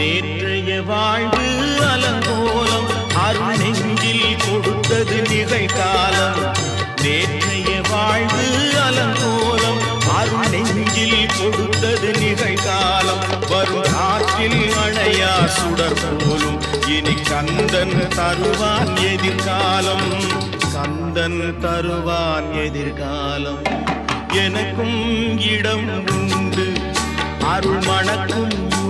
நேற்றைய வாழ்வு அலங்கோலம் அருள் நெஞ்சில் கொடுத்தது நிகழ்காலம். நேற்றைய வாழ்வு அலங்கோலம் அருள் நெஞ்சில் கொடுத்தது நிகழ்காலம். வரும் காற்றில் அணையா சுடர் போலும் இனி கந்தன் தருவான் எதிர்காலம். கந்தன் தருவான் எதிர்காலம். எனக்கும் இடம் உண்டு அருள் மணக்கும்